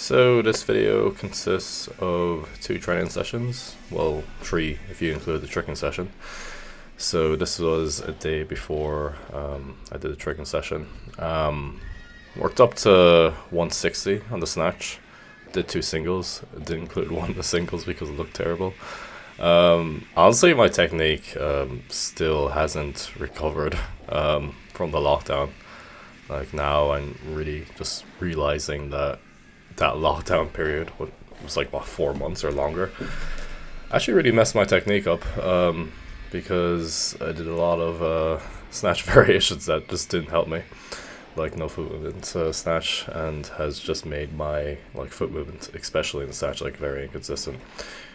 So this video consists of 2 training sessions, well 3 if you include the tricking session. So this was a day before I did the tricking session. Worked up to 160 on the snatch, did 2 singles, didn't include one of the singles because it looked terrible. Honestly my technique still hasn't recovered from the lockdown. Like now I'm really just realizing that lockdown period was like what, 4 months or longer, actually really messed my technique up, because I did a lot of snatch variations that just didn't help me, like no foot movement snatch, and has just made my like foot movement, especially in the snatch, like very inconsistent.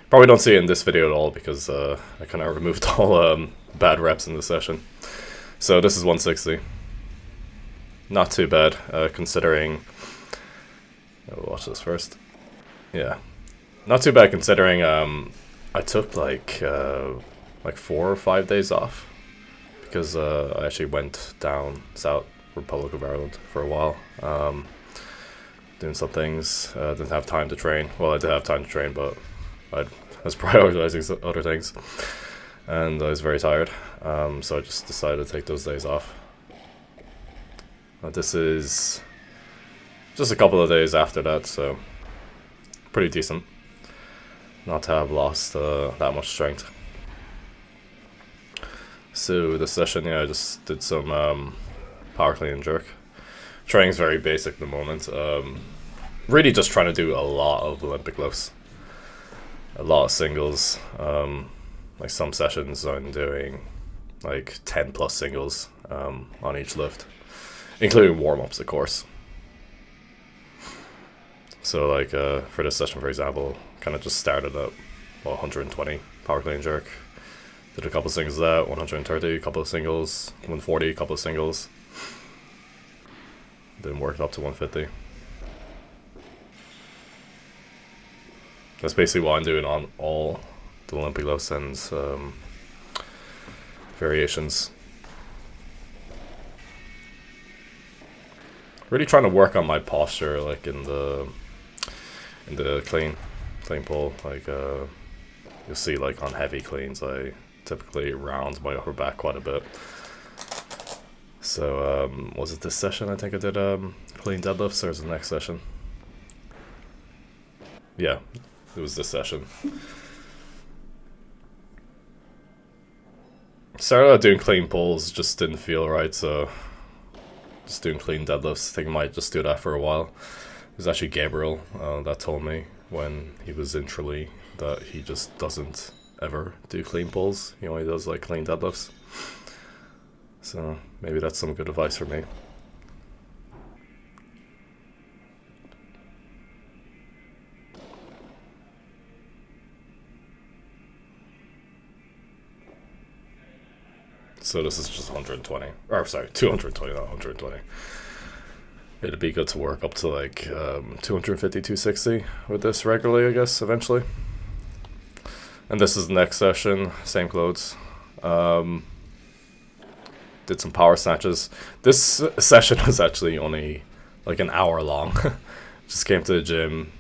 Probably don't see it in this video at all because I kind of removed all bad reps in the session. So this is 160. Not too bad, considering. I'll watch this first. Yeah, not too bad considering I took like 4 or 5 days off because I actually went down south, Republic of Ireland, for a while, doing some things. Didn't have time to train. Well, I did have time to train, but I was prioritizing some other things, and I was very tired. So I just decided to take those days off. This is just a couple of days after that, so pretty decent not to have lost that much strength. So this session, yeah, I just did some power clean and jerk. Training's very basic at the moment. Really just trying to do a lot of Olympic lifts, a lot of singles. Like some sessions I'm doing like 10 plus singles on each lift, including warm-ups, of course. So like for this session, for example, kind of just started at 120 power clean jerk, did a couple singles of that, 130, a couple of singles, 140, a couple of singles, then worked up to 150. That's basically what I'm doing on all the Olympic lifts and variations. Really trying to work on my posture, like in the clean pull. Like you'll see, like on heavy cleans, I typically round my upper back quite a bit. So was it this session? I think I did clean deadlifts, or was it the next session? Yeah, it was this session. Started out doing clean pulls, just didn't feel right, so just doing clean deadlifts. I think I might just do that for a while. It was actually Gabriel that told me when he was in Tralee that he just doesn't ever do clean pulls. He only does like clean deadlifts. So maybe that's some good advice for me. So this is just 120, or sorry, 220, not 120. It'd be good to work up to like 250, 260 with this regularly, I guess, eventually. And this is the next session, same clothes. Did some power snatches. This session was actually only like an hour long. Just came to the gym,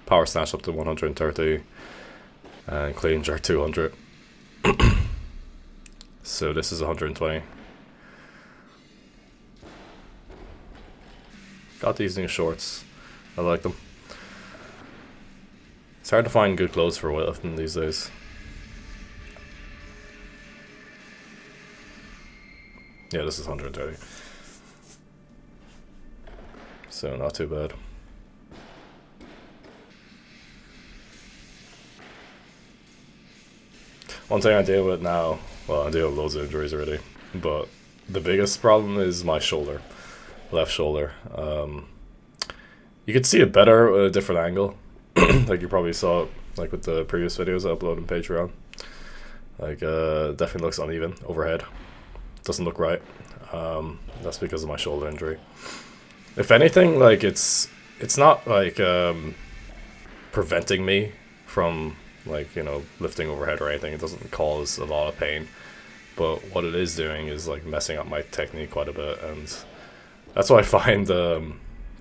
power snatch up to 130, and clean jerk 200. So this is 120. Got these new shorts. I like them. It's hard to find good clothes for weightlifting these days. Yeah, this is 130. So not too bad. One thing I deal with now, well, I deal with loads of injuries already, but the biggest problem is my shoulder. Left shoulder. You could see it better at a different angle. Like you probably saw it like with the previous videos I uploaded on Patreon. Like definitely looks uneven overhead. Doesn't look right. That's because of my shoulder injury. If anything, like it's not like preventing me from like, you know, lifting overhead or anything. It doesn't cause a lot of pain, but what it is doing is like messing up my technique quite a bit, and that's why I find the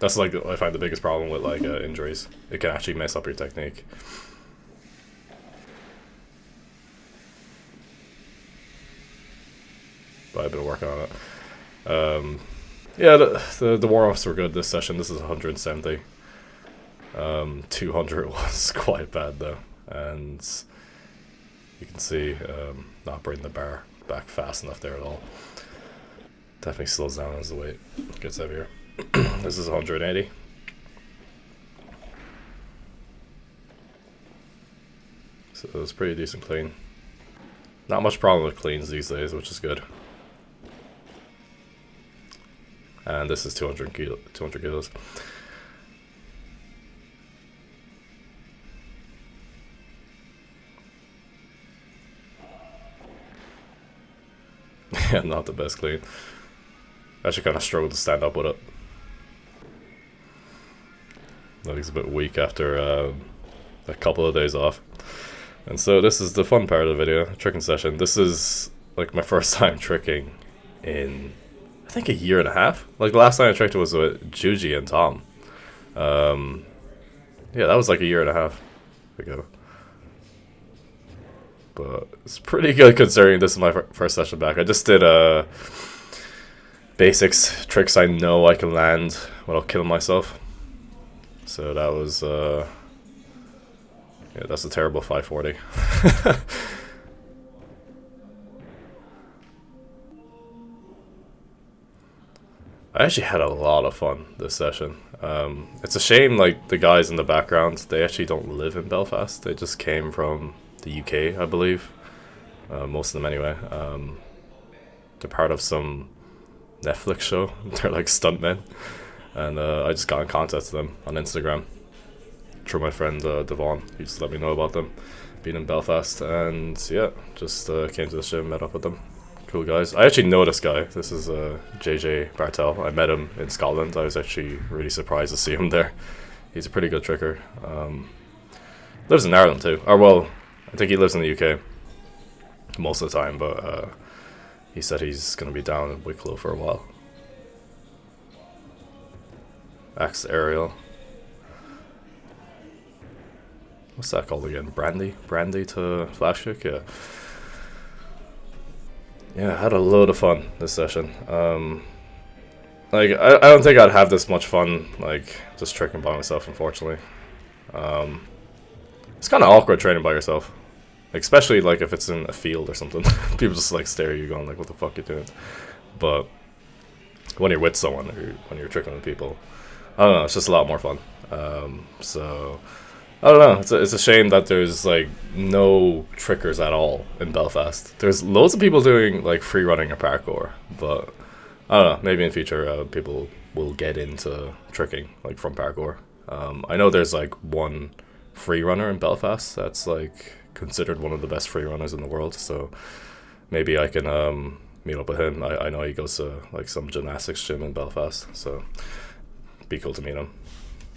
That's like I find the biggest problem with like injuries. It can actually mess up your technique. But I've been working on it. Yeah, the warm-ups were good this session. This is 170. 200 was quite bad though, and you can see not bringing the bar back fast enough there at all. Definitely slows down as the weight gets heavier. This is 180. So it's pretty decent clean. Not much problem with cleans these days, which is good. And this is 200 kilos. Yeah, not the best clean. I actually kind of struggled to stand up with it. He's a bit weak after a couple of days off. And so this is the fun part of the video, tricking session. This is like my first time tricking in, I think, a year and a half. Like the last time I tricked was with Juji and Tom. Yeah, that was like a year and a half ago. But it's pretty good considering this is my first session back. I just did basics, tricks I know I can land without killing myself. So that was, yeah, that's a terrible 540. I actually had a lot of fun this session. It's a shame, like, the guys in the background, they actually don't live in Belfast. They just came from the UK, I believe. Most of them anyway. They're part of some Netflix show. They're like stuntmen. And I just got in contact with them on Instagram through my friend Devon. He just let me know about them being in Belfast. And yeah, just came to the show and met up with them. Cool guys. I actually know this guy. This is JJ Bartel. I met him in Scotland. I was actually really surprised to see him there. He's a pretty good tricker. Lives in Ireland too. Or well, I think he lives in the UK most of the time, but he said he's going to be down in Wicklow for a while. Axe aerial. What's that called again? Brandy? Brandy to flash kick? Yeah. Yeah, I had a load of fun this session. Like, I don't think I'd have this much fun, like, just tricking by myself, unfortunately. It's kind of awkward training by yourself. Especially, like, if it's in a field or something. People just, like, stare at you going, like, what the fuck you doing? But when you're with someone, or when you're tricking with people, I don't know, it's just a lot more fun. So, I don't know, it's a shame that there's, like, no trickers at all in Belfast. There's loads of people doing, like, free running or parkour, but I don't know, maybe in future people will get into tricking, like, from parkour. I know there's, like, one free runner in Belfast that's, like, considered one of the best free runners in the world, so maybe I can meet up with him. I know he goes to, like, some gymnastics gym in Belfast, so it'd be cool to meet him.